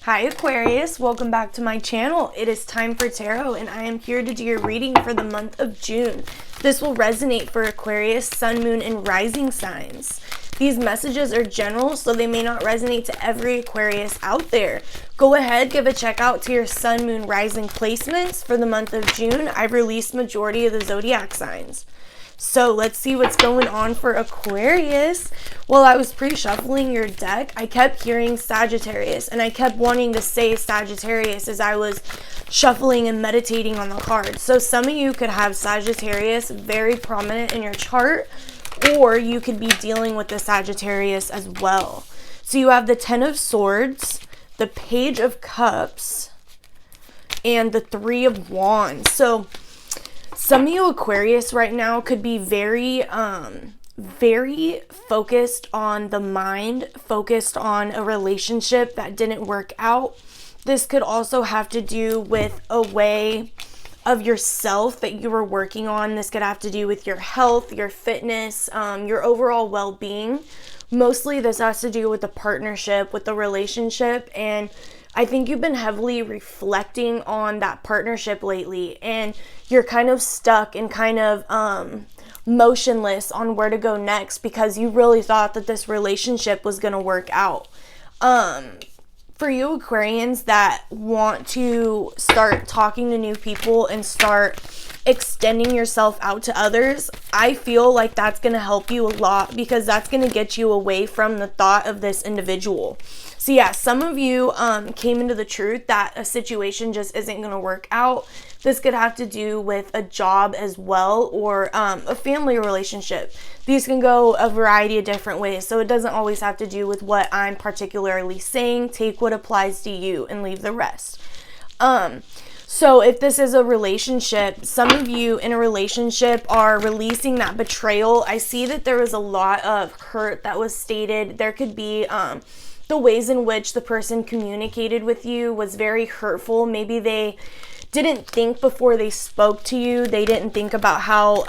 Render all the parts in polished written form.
Hi Aquarius, welcome back to my channel. It is time for tarot and I am here to do your reading for the month of June. This will resonate for Aquarius, Sun, Moon, and Rising signs. These messages are general, so they may not resonate to every Aquarius out there. Go ahead, give a check out to your Sun, Moon, Rising placements for the month of June. I've released majority of the zodiac signs. So let's see what's going on for Aquarius. While I was pre-shuffling your deck, I kept hearing Sagittarius, and I kept wanting to say Sagittarius as I was shuffling and meditating on the cards. So some of you could have Sagittarius very prominent in your chart, or you could be dealing with the Sagittarius as well. So you have the Ten of Swords, the Page of Cups, and the Three of Wands. So some of you Aquarius right now could be very focused on the mind, focused on a relationship that didn't work out. This could also have to do with a way of yourself that you were working on. This could have to do with your health, your fitness, your overall well-being. Mostly this has to do with the partnership, with the relationship, and I think you've been heavily reflecting on that partnership lately, and you're kind of stuck and kind of motionless on where to go next because you really thought that this relationship was going to work out. For you Aquarians that want to start talking to new people and start extending yourself out to others, I feel like that's going to help you a lot because that's going to get you away from the thought of this individual. So yeah, some of you came into the truth that a situation just isn't going to work out. This could have to do with a job as well, or a family relationship. These can go a variety of different ways, so it doesn't always have to do with what I'm particularly saying. Take what applies to you and leave the rest. So if this is a relationship, some of you in a relationship are releasing that betrayal. I see that there was a lot of hurt that was stated. There could be the ways in which the person communicated with you was very hurtful. Maybe they didn't think before they spoke to you. They didn't think about how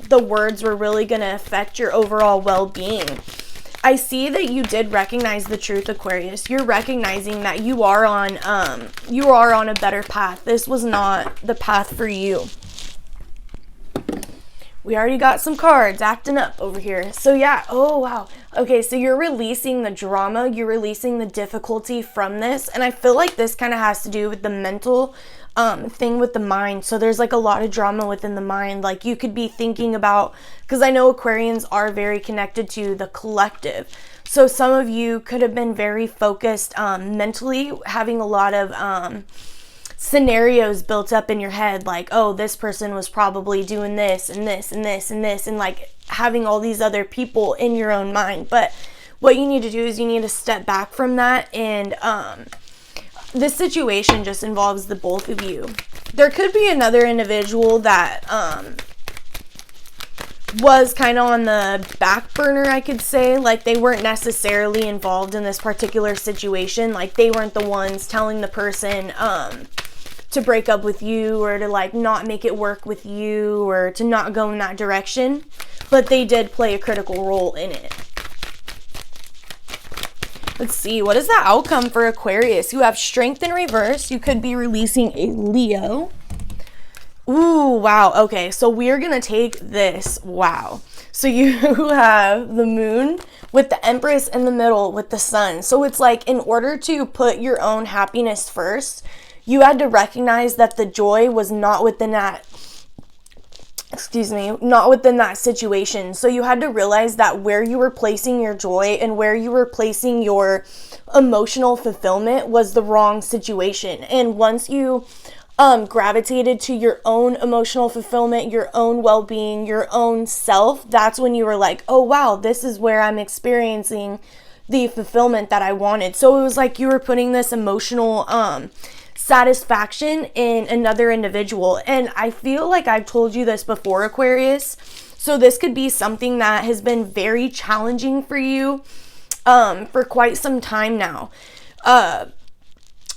the words were really going to affect your overall well-being. I see that you did recognize the truth, Aquarius. You're recognizing that you are on a better path. This was not the path for you. We already got some cards acting up over here. So yeah, oh wow. Okay, so you're releasing the drama, you're releasing the difficulty from this, and I feel like this kind of has to do with the mental thing with the mind. So there's like a lot of drama within the mind. Like you could be thinking about, because I know Aquarians are very connected to the collective. So some of you could have been very focused mentally, having a lot of scenarios built up in your head, like, oh, this person was probably doing this and this and this and this, and like having all these other people in your own mind. But what you need to do is you need to step back from that, and this situation just involves the both of you. There could be another individual that was kind of on the back burner, I could say. Like they weren't necessarily involved in this particular situation. Like they weren't the ones telling the person to break up with you, or to like not make it work with you, or to not go in that direction, but they did play a critical role in it. Let's see, what is the outcome for Aquarius? You have Strength in reverse. You could be releasing a Leo. Ooh, wow. Okay, so we're gonna take this. Wow. So you have the moon with the Empress in the middle with the sun. So it's like, in order to put your own happiness first, you had to recognize that the joy was not within that, not within that situation. So you had to realize that where you were placing your joy and where you were placing your emotional fulfillment was the wrong situation. And once you gravitated to your own emotional fulfillment, your own well-being, your own self, that's when you were like, oh wow, this is where I'm experiencing the fulfillment that I wanted. So it was like you were putting this emotional satisfaction in another individual. And I feel like I've told you this before, Aquarius. So this could be something that has been very challenging for you for quite some time now.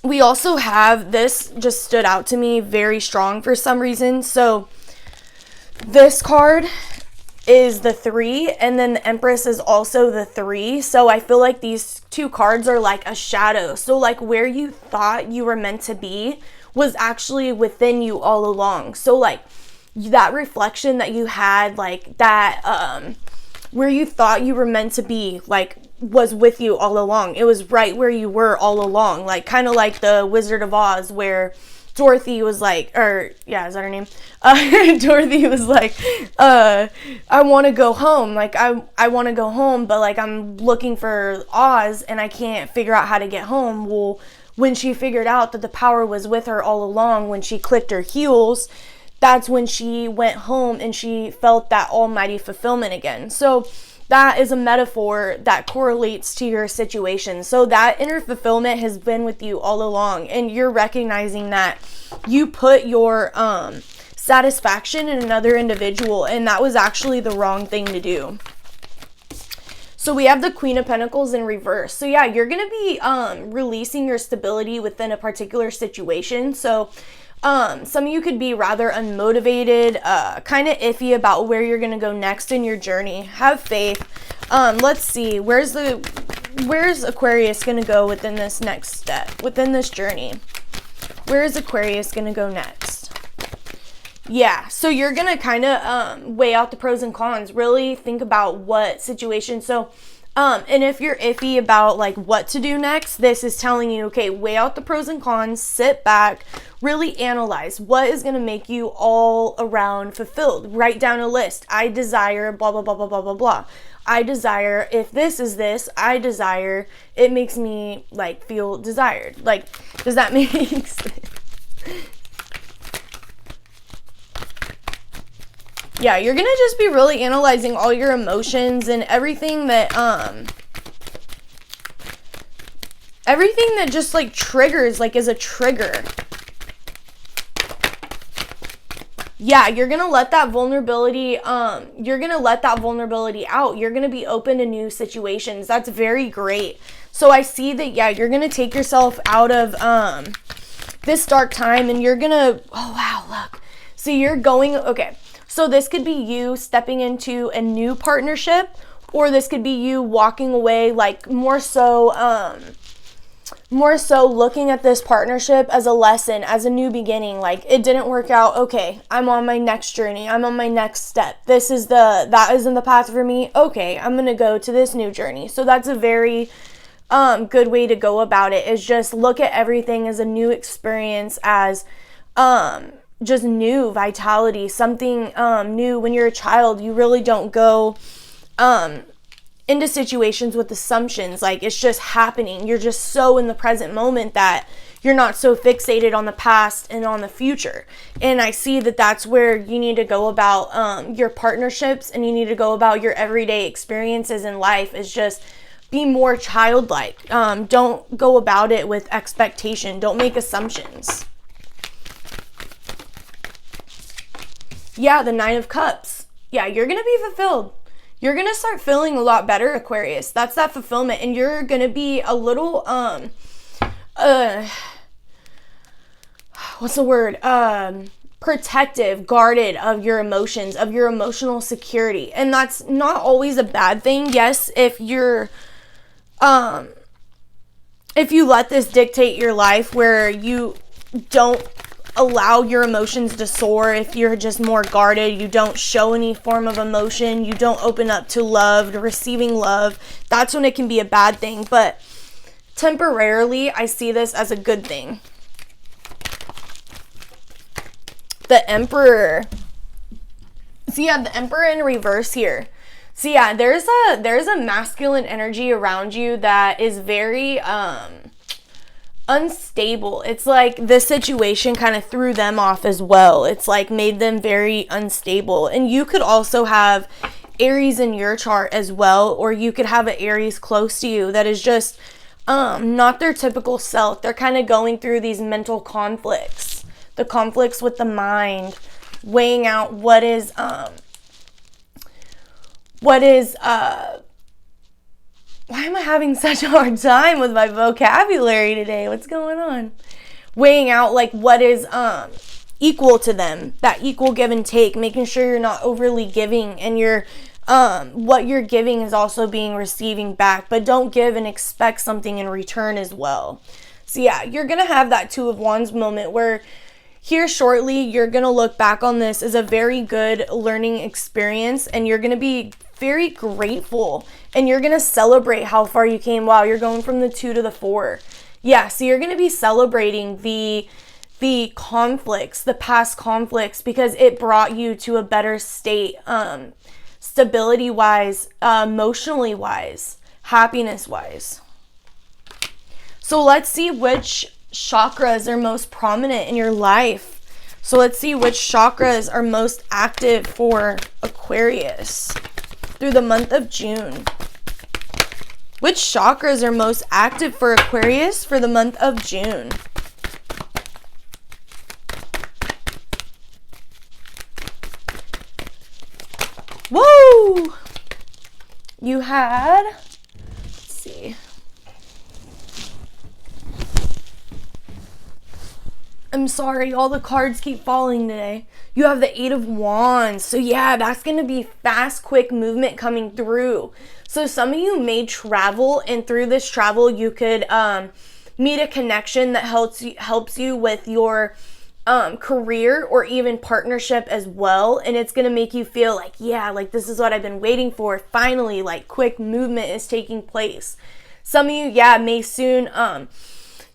We also have, this just stood out to me very strong for some reason. So this card is the 3, and then the Empress is also the 3. So I feel like these two cards are like a shadow. So like where you thought you were meant to be was actually within you all along. So like that reflection that you had, like that where you thought you were meant to be, like was with you all along. It was right where you were all along, like kind of like the Wizard of Oz, where Dorothy was like, or yeah, is that her name? Dorothy was like, I want to go home. Like I want to go home, but like I'm looking for Oz and I can't figure out how to get home. Well, when she figured out that the power was with her all along, when she clicked her heels, that's when she went home and she felt that almighty fulfillment again. So that is a metaphor that correlates to your situation. So that inner fulfillment has been with you all along, and you're recognizing that you put your satisfaction in another individual, and that was actually the wrong thing to do. So we have the Queen of Pentacles in reverse. So yeah, you're going to be releasing your stability within a particular situation. So some of you could be rather unmotivated, kind of iffy about where you're going to go next in your journey. Have faith. Let's see. Where's Aquarius going to go within this next step, within this journey? Where is Aquarius going to go next? Yeah, so you're going to kind of weigh out the pros and cons. Really think about what situation. So and if you're iffy about like what to do next, this is telling you, okay, weigh out the pros and cons, sit back, really analyze what is going to make you all around fulfilled. Write down a list. I desire blah, blah, blah, blah, blah, blah, blah. I desire, if this is this, I desire, it makes me like feel desired. Like, does that make sense? Yeah, you're going to just be really analyzing all your emotions and everything that just like triggers, like is a trigger. Yeah, you're going to let that vulnerability, out. You're going to be open to new situations. That's very great. So I see that, yeah, you're going to take yourself out of this dark time, and you're going to, oh wow, look. So you're going, okay. So this could be you stepping into a new partnership, or this could be you walking away, like more so looking at this partnership as a lesson, as a new beginning. Like it didn't work out. Okay, I'm on my next journey. I'm on my next step. That isn't the path for me. Okay, I'm going to go to this new journey. So that's a very good way to go about it, is just look at everything as a new experience, as just new vitality, something new. When you're a child, you really don't go into situations with assumptions. Like it's just happening. You're just so in the present moment that you're not so fixated on the past and on the future. And I see that that's where you need to go about your partnerships, and you need to go about your everyday experiences in life, is just be more childlike. Don't go about it with expectation. Don't make assumptions. Yeah, the Nine of Cups. Yeah, you're going to be fulfilled. You're going to start feeling a lot better, Aquarius. That's that fulfillment. And you're going to be a little, what's the word? Protective, guarded of your emotions, of your emotional security. And that's not always a bad thing. Yes, if you let this dictate your life, where you don't allow your emotions to soar, if you're just more guarded, you don't show any form of emotion, you don't open up to love, to receiving love, that's when it can be a bad thing. But temporarily, I see this as a good thing. The Emperor. So yeah, the Emperor in reverse here. So yeah, there's a masculine energy around you that is very unstable. It's like this situation kind of threw them off as well. It's like made them very unstable. And you could also have Aries in your chart as well, or you could have an Aries close to you that is just not their typical self. They're kind of going through these mental conflicts, the conflicts with the mind, weighing out what is why am I having such a hard time with my vocabulary today? What's going on? Weighing out like what is equal to them, that equal give and take, making sure you're not overly giving and you're what you're giving is also being receiving back, but don't give and expect something in return as well. So yeah, you're gonna have that Two of Wands moment where here shortly you're gonna look back on this as a very good learning experience, and you're gonna be very grateful, and you're gonna celebrate how far you came. Wow, you're going from the 2 to the 4. Yeah, so you're gonna be celebrating the conflicts, the past conflicts, because it brought you to a better state, stability wise, emotionally wise, happiness wise. So let's see which chakras are most prominent in your life. So let's see which chakras are most active for Aquarius through the month of June. Which chakras are most active for Aquarius for the month of June? Whoa! You had, let's see. I'm sorry, all the cards keep falling today. You have the 8 of Wands. So yeah, that's going to be fast, quick movement coming through. So some of you may travel, and through this travel, you could meet a connection that helps you with your career or even partnership as well. And it's going to make you feel like, yeah, like this is what I've been waiting for. Finally, like quick movement is taking place. Some of you, yeah, may soon,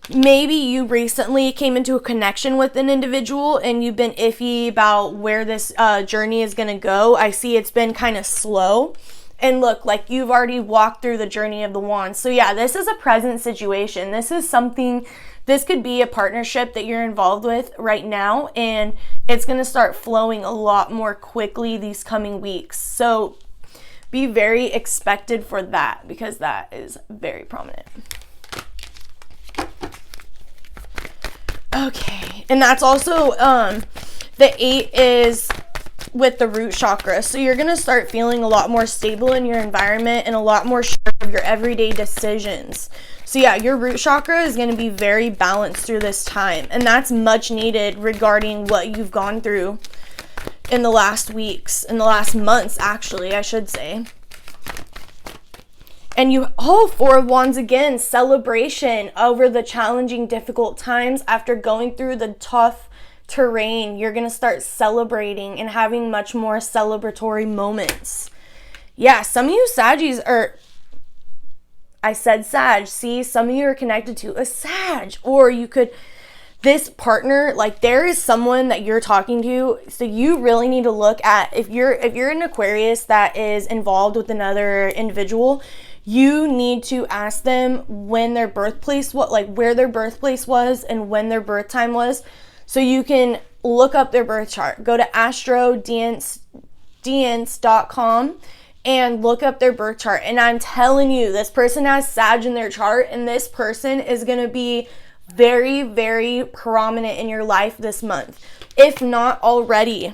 maybe you recently came into a connection with an individual and you've been iffy about where this journey is going to go. I see it's been kind of slow. And look, like you've already walked through the journey of the Wands. So yeah, this is a present situation. This is something, this could be a partnership that you're involved with right now. And it's going to start flowing a lot more quickly these coming weeks. So be very expected for that, because that is very prominent. Okay, and that's also, the 8 is with the root chakra. So you're going to start feeling a lot more stable in your environment and a lot more sure of your everyday decisions. So yeah, your root chakra is going to be very balanced through this time. And that's much needed regarding what you've gone through in the last weeks, in the last months, actually, I should say. And you, 4 of Wands again, celebration over the challenging, difficult times. After going through the tough terrain, you're going to start celebrating and having much more celebratory moments. Yeah, some of you Saggies are, I said Sag, see, some of you are connected to a Sag, or you could, this partner, like there is someone that you're talking to, so you really need to look at, if you're an Aquarius that is involved with another individual, you need to ask them when their birthplace, where their birthplace was and when their birth time was, so you can look up their birth chart. Go to astrodance.com and look up their birth chart. And I'm telling you, this person has Sag in their chart, and this person is going to be very, very prominent in your life this month, if not already.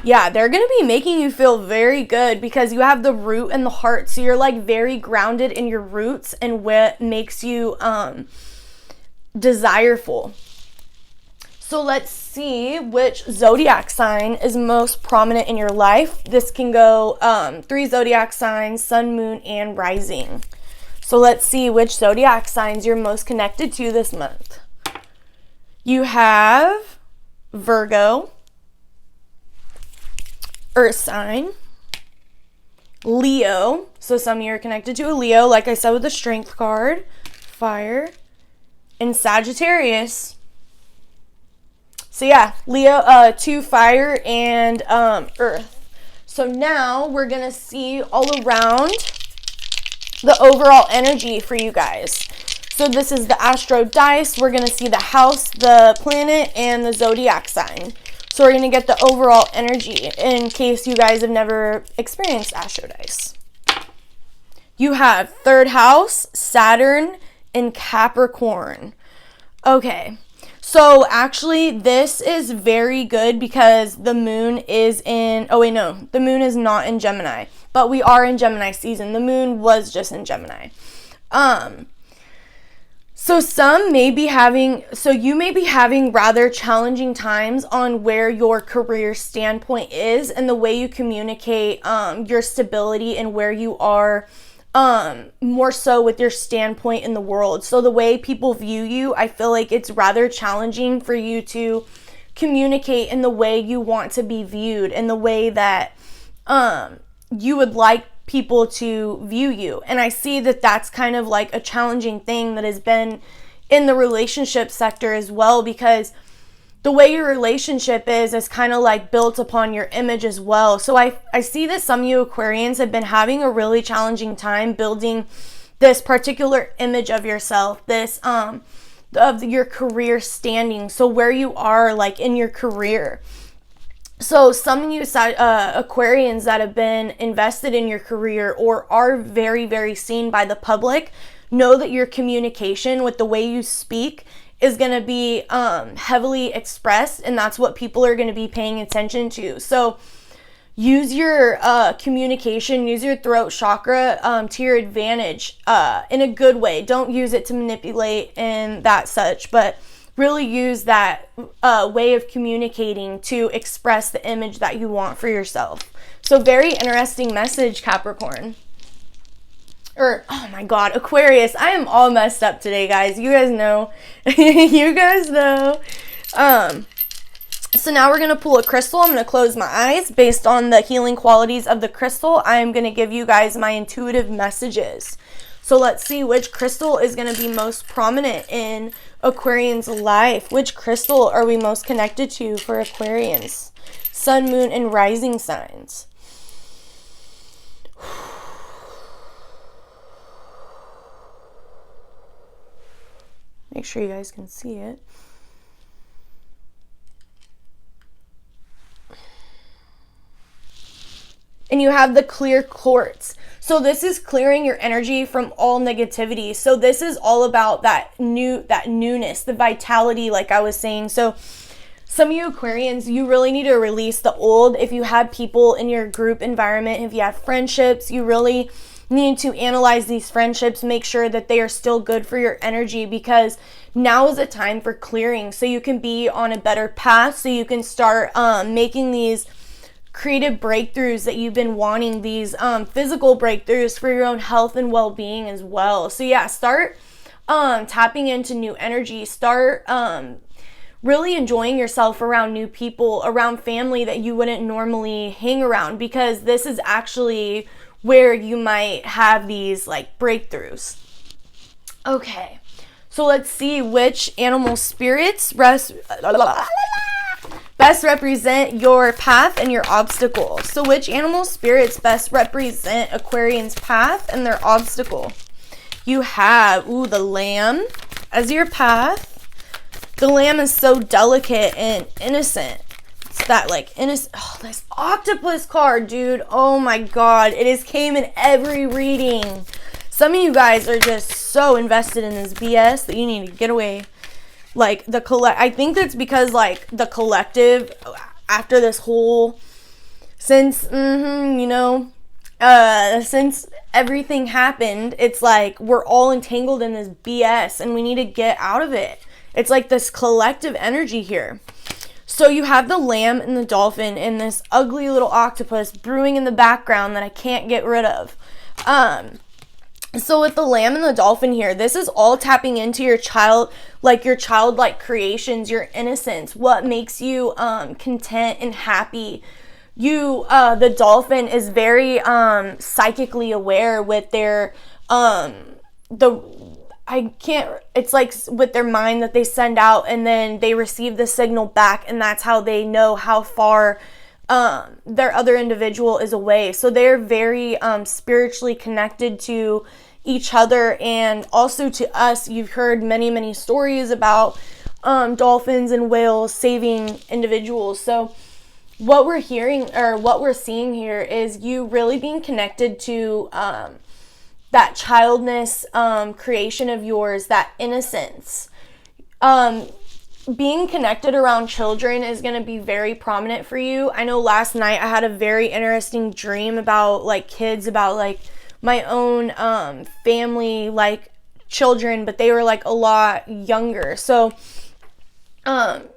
Yeah, they're going to be making you feel very good because you have the root and the heart. So you're like very grounded in your roots and what makes you desireful. So let's see which zodiac sign is most prominent in your life. This can go 3 zodiac signs, sun, moon, and rising. So let's see which zodiac signs you're most connected to this month. You have Virgo, Earth sign, Leo. So some of you are connected to a Leo, like I said with the Strength card, fire, and Sagittarius. So yeah, Leo, 2 fire and earth. So now we're going to see all around the overall energy for you guys. So this is the Astro Dice. We're going to see the house, the planet, and the zodiac sign. So we're going to get the overall energy in case you guys have never experienced Astro Dice. You have 3rd house, Saturn, and Capricorn. Okay. So actually this is very good because the moon is in, oh wait, no, the moon is not in Gemini, but we are in Gemini season. The moon was just in Gemini. So So you may be having rather challenging times on where your career standpoint is and the way you communicate your stability and where you are, more so with your standpoint in the world. So the way people view you, I feel like it's rather challenging for you to communicate in the way you want to be viewed, in the way that you would like people to view you. And I see that that's kind of like a challenging thing that has been in the relationship sector as well, because the way your relationship is kind of like built upon your image as well. So I see that some of you Aquarians have been having a really challenging time building this particular image of yourself, this of your career standing, so where you are like in your career. So some of you Aquarians that have been invested in your career or are very, very seen by the public, know that your communication with the way you speak is going to be heavily expressed, and that's what people are going to be paying attention to. So use your communication, use your throat chakra to your advantage in a good way. Don't use it to manipulate and that such, but really use that way of communicating to express the image that you want for yourself. So very interesting message, Capricorn. Oh my God, Aquarius. I am all messed up today, guys. You guys know. You guys know. So now we're going to pull a crystal. I'm going to close my eyes. Based on the healing qualities of the crystal, I am going to give you guys my intuitive messages. So let's see which crystal is going to be most prominent in Aquarians' life. Which crystal are we most connected to for Aquarians? Sun, moon, and rising signs. Make sure you guys can see it. And you have the clear quartz. So this is clearing your energy from all negativity. So this is all about that newness, the vitality, like I was saying. So some of you Aquarians, you really need to release the old. If you have people in your group environment, if you have friendships, you really need to analyze these friendships, make sure that they are still good for your energy, because now is a time for clearing, so you can be on a better path, so you can start making these creative breakthroughs that you've been wanting, these physical breakthroughs for your own health and well-being as well. So yeah, start tapping into new energy, start really enjoying yourself around new people, around family that you wouldn't normally hang around, because this is actually where you might have these like breakthroughs. Okay, so let's see which animal spirits best represent your path and your obstacle. So which animal spirits best represent Aquarian's path and their obstacle? You have, the lamb as your path. The lamb is so delicate and innocent. It's that like innocent. Oh, this octopus card, dude. Oh my God. It has came in every reading. Some of you guys are just so invested in this BS that you need to get away. Like I think that's because like the collective after this whole, since everything happened, it's like we're all entangled in this BS and we need to get out of it. It's like this collective energy here. So you have the lamb and the dolphin and this ugly little octopus brewing in the background that I can't get rid of. So with the lamb and the dolphin here, this is all tapping into your childlike creations, your innocence, what makes you content and happy. The dolphin is very psychically aware with their it's like with their mind that they send out, and then they receive the signal back, and that's how they know how far their other individual is away. So they're very spiritually connected to each other and also to us. You've heard many, many stories about dolphins and whales saving individuals. So what we're hearing or what we're seeing here is you really being connected to that childness creation of yours, that innocence. Being connected around children is going to be very prominent for you. I know last night I had a very interesting dream about like kids, about like my own family, like children, but they were like a lot younger. So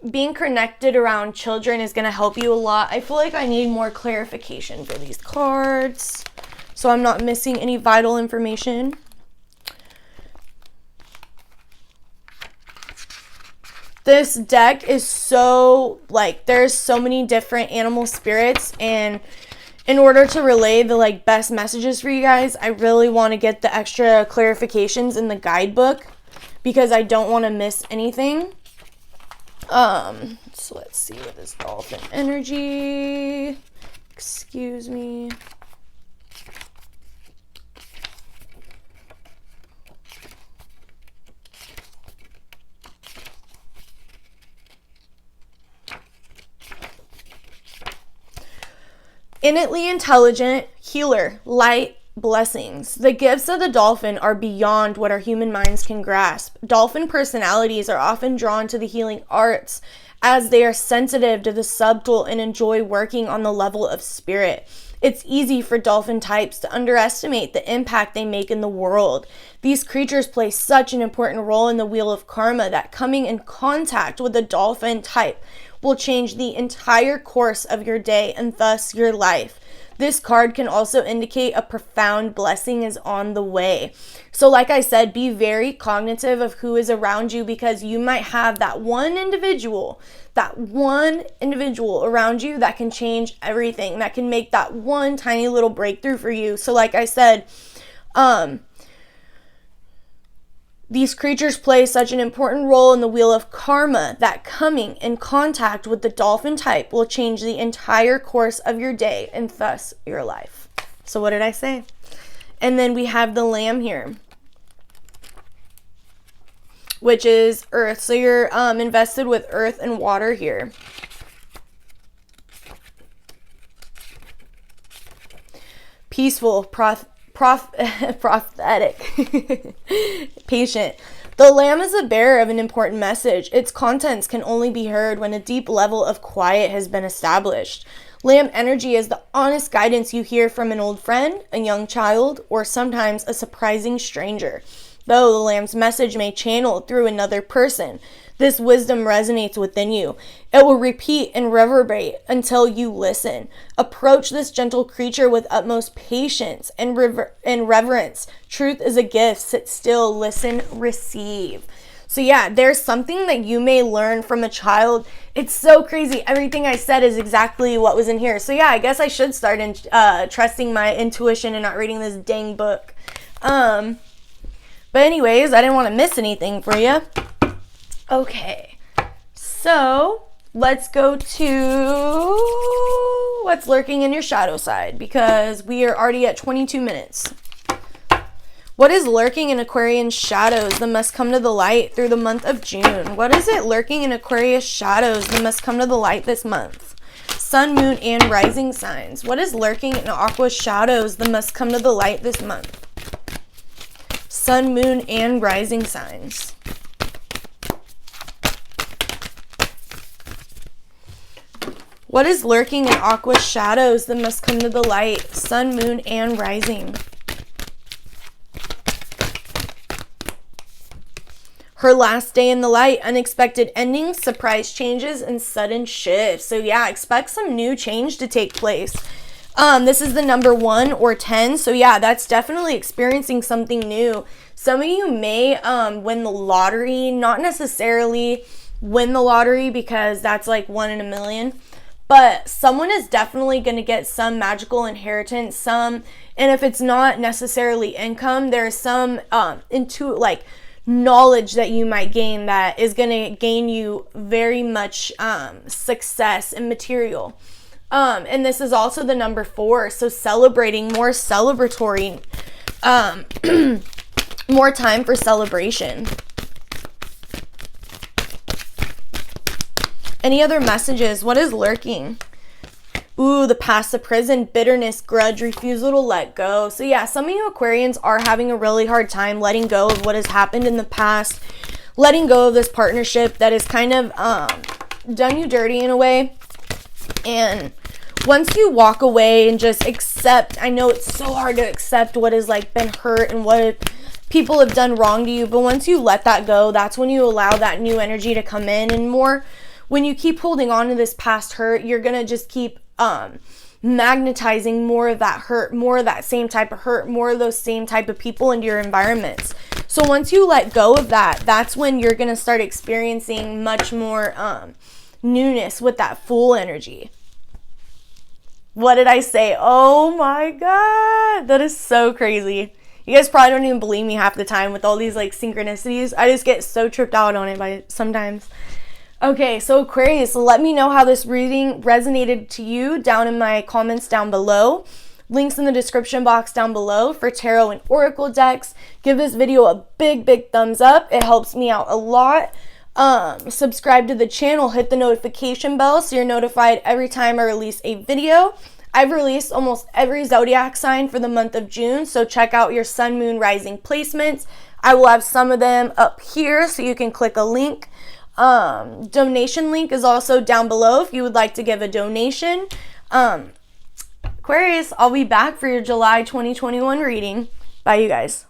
being connected around children is going to help you a lot. I feel like I need more clarification for these cards, so I'm not missing any vital information. This deck is so, like, there's so many different animal spirits, and in order to relay the, like, best messages for you guys, I really want to get the extra clarifications in the guidebook because I don't want to miss anything. So let's see what this dolphin energy, excuse me. Innately intelligent, healer, light, blessings. The gifts of the dolphin are beyond what our human minds can grasp. Dolphin personalities are often drawn to the healing arts as they are sensitive to the subtle and enjoy working on the level of spirit. It's easy for dolphin types to underestimate the impact they make in the world. These creatures play such an important role in the wheel of karma that coming in contact with a dolphin type will change the entire course of your day and thus your life. This card can also indicate a profound blessing is on the way. So like I said, be very cognitive of who is around you, because you might have that one individual around you that can change everything, that can make that one tiny little breakthrough for you. So like I said, these creatures play such an important role in the wheel of karma that coming in contact with the dolphin type will change the entire course of your day and thus your life. So what did I say? And then we have the lamb here, which is earth. So you're invested with earth and water here. Peaceful, prophetic, patient. The lamb is the bearer of an important message. Its contents can only be heard when a deep level of quiet has been established. Lamb energy is the honest guidance you hear from an old friend, a young child, or sometimes a surprising stranger. Though the lamb's message may channel through another person, this wisdom resonates within you. It will repeat and reverberate until you listen. Approach this gentle creature with utmost patience and reverence. Truth is a gift. Sit still, listen, receive. So yeah, there's something that you may learn from a child. It's so crazy. Everything I said is exactly what was in here. So yeah, I guess I should start trusting my intuition and not reading this dang book. But anyways, I didn't want to miss anything for you. Okay, so let's go to what's lurking in your shadow side, because we are already at 22 minutes. What is lurking in Aquarian shadows that must come to the light through the month of June? What is it lurking in Aquarius shadows that must come to the light this month? Sun, moon, and rising signs. What is lurking in Aqua shadows that must come to the light this month? Sun, moon, and rising signs. What is lurking in Aqua shadows that must come to the light? Sun, moon, and rising. Her last day in the light, unexpected endings, surprise changes, and sudden shifts. So yeah, expect some new change to take place. This is the number 1 or 10. So yeah, that's definitely experiencing something new. Some of you may win the lottery, not necessarily win the lottery because that's like 1 in a million. But someone is definitely going to get some magical inheritance, and if it's not necessarily income, there's some knowledge that you might gain that is going to gain you very much success and material. And this is also the number 4, so celebrating, more celebratory, more time for celebration. Any other messages? What is lurking? Ooh, the past, the prison, bitterness, grudge, refusal to let go. So yeah, some of you Aquarians are having a really hard time letting go of what has happened in the past, letting go of this partnership that has kind of done you dirty in a way. And once you walk away and just accept, I know it's so hard to accept what has like been hurt and what people have done wrong to you. But once you let that go, that's when you allow that new energy to come in. And more, when you keep holding on to this past hurt, you're going to just keep magnetizing more of that hurt, more of that same type of hurt, more of those same type of people into your environments. So once you let go of that, that's when you're going to start experiencing much more newness with that Fool energy. What did I say? Oh my God, that is so crazy. You guys probably don't even believe me half the time with all these like synchronicities. I just get so tripped out on it by sometimes. Okay, so Aquarius, let me know how this reading resonated to you down in my comments down below. Links in the description box down below for tarot and oracle decks. Give this video a big thumbs up. It helps me out a lot. Subscribe to the channel, hit the notification bell so you're notified every time I release a video. I've released almost every zodiac sign for the month of June, so check out your sun, moon, rising placements. I will have some of them up here so you can click a link. Donation link is also down below if you would like to give a donation. Aquarius, I'll be back for your July 2021 reading. Bye, you guys.